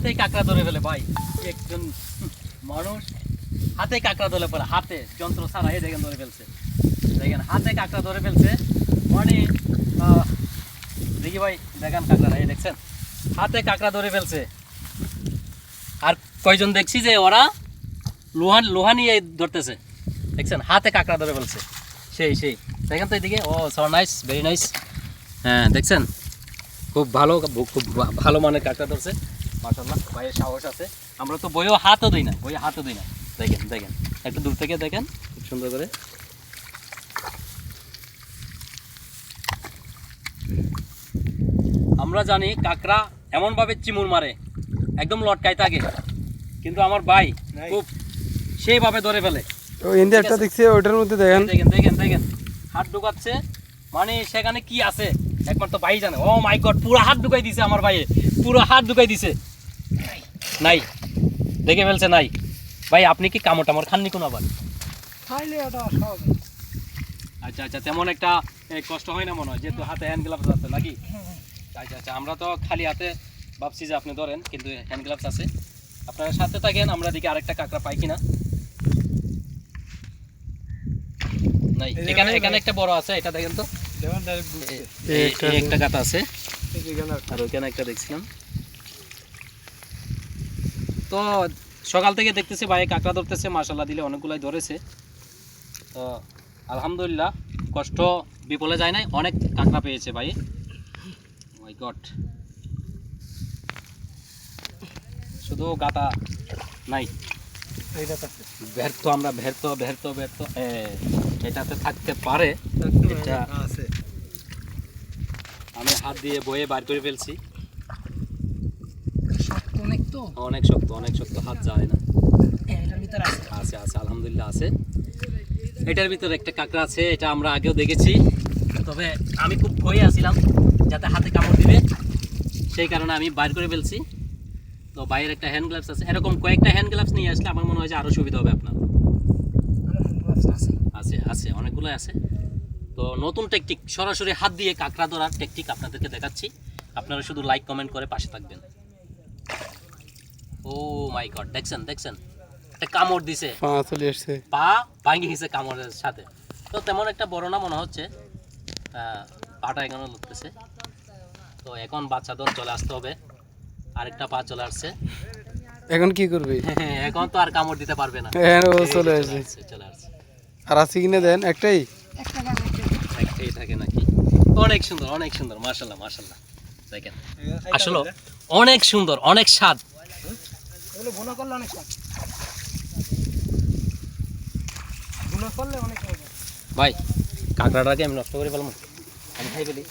হাতে কাঁকড়া ধরে ফেলে ভাই, একজন মানুষ হাতে কাঁকড়া ধরে ফেলে, হাতে যন্ত্র ছাড়া। এই দেখেন ধরে ফেলছে, দেখেন হাতে কাঁকড়া ধরে ফেলছে। মানে দেখি ভাই দেখেন কাঁকড়া, এই দেখছেন হাতে কাঁকড়া ধরে ফেলছে। আর কয়জন দেখছি যে ওরা লোহা নিয়ে ধরতেছে, দেখছেন হাতে কাঁকড়া ধরে ফেলছে। সেই সেই দেখেন তো এদিকে, ও সো নাইস, ভেরি নাইস। হ্যাঁ দেখছেন খুব ভালো মানের কাঁকড়া ধরছে মাশাআল্লাহ। ভাইয়ের সাহস আছে, আমরা তো বইও হাতও দিই না, দেখেন দেখেন একটু দূর থেকে দেখেন খুব সুন্দর করে। আমরা জানি কাঁকড়া এমনভাবে চিমুর মারে একদম লটকায় থাকে, কিন্তু আমার ভাই খুব সেইভাবে ধরে ফেলে। একটা দেখছি ওটার মধ্যে দেখেন দেখেন দেখেন দেখেন হাত ঢুকাচ্ছে, মানে সেখানে কি আছে একমাত্র ভাই জানে। ও মাই গড, পুরো হাত ঢুকাই দিছে আমার ভাইয়ে, পুরো হাত ঢুকাই দিছে। নাই, দেখে ফেলছে নাই। ভাই আপনি কি কামড় টামড় খাননি কোনো আবার? আচ্ছা আচ্ছা, তেমন একটা কষ্ট হয় না মনে হয়, যেহেতু হাতে হ্যান্ড গ্লাভস আছে নাকি? আচ্ছা আচ্ছা, আমরা তো খালি হাতে ভাবছি যে আপনি ধরেন, কিন্তু হ্যান্ড গ্লাভস আছে। আপনারা সাথে থাকেন, আমরা দিকে আরেকটা কাঁকড়া পাই কিনা। নাই, এখানে এখানে একটা বড় আছে, এটা দেখেন তো, একটা কাটা আছে, আর ওইখানে একটা দেখছিলাম। তো সকাল থেকে দেখতেছি ভাই কাঁকড়া ধরতেছে, মাশাআল্লাহ দিলে অনেকগুলাই ধরেছে। তো আলহামদুলিল্লাহ, কষ্ট বিফলে যায় নাই, অনেক কাঁকড়া পেয়েছে ভাই। মাই গড, শুধু গাতা নাই, ব্যর্থ আমরা, ব্যর্থ ব্যর্থ ব্যর্থ। এটাতে থাকতে পারে, এটা আমি হাত দিয়ে বয়ে বার করে ফেলছি। অনেক শক্ত, অনেক শক্ত, হাত যায় না। আছে আছে আলহামদুলিল্লাহ আছে। এটার ভিতরে একটা কাঁকড়া আছে, এটা আমরা আগেও দেখেছি, তবে আমি খুব ভয়ে আছিলাম যাতে হাতে কামড় দিবে, সেই কারণে আমি বাইর করে ফেলছি। তো বাইরের একটা হ্যান্ড গ্লাভস আছে, এরকম কয়েকটা হ্যান্ড গ্লাভস নিয়ে আসলে আমার মনে হয় যে আরও সুবিধা হবে আপনার। আছে আছে অনেকগুলো আছে। তো নতুন টেকনিক, সরাসরি হাত দিয়ে কাঁকড়া ধরার টেকনিক আপনাদেরকে দেখাচ্ছি, আপনারা শুধু লাইক কমেন্ট করে পাশে থাকবেন। ও মাই গড, দেখছেন দেখছেন একটা কামড় দিছে, পা ভাঙি গেছে কামড়ের সাথে। তো তেমন একটা বড় না মনে হচ্ছে, পাটা এখনো লুটতেছে। তো এখন বাচ্চাদের চলে আসতে হবে, আরেকটা পা চলে আসছে। এখন কি করবে? এখন তো আর কামড় দিতে পারবে না, চলে আসছে। চলে আসছে। আর আছে কিনে দেন একটাই থাকে নাকি? অনেক সুন্দর, অনেক সুন্দর, মাশাআল্লাহ মাশাআল্লাহ। দেখেন আসলে অনেক সুন্দর, অনেক স্বাদ। ভাই কাঁকড়াটাকে আমি নষ্ট করে ফেলবো, আমি খাই ফেলি।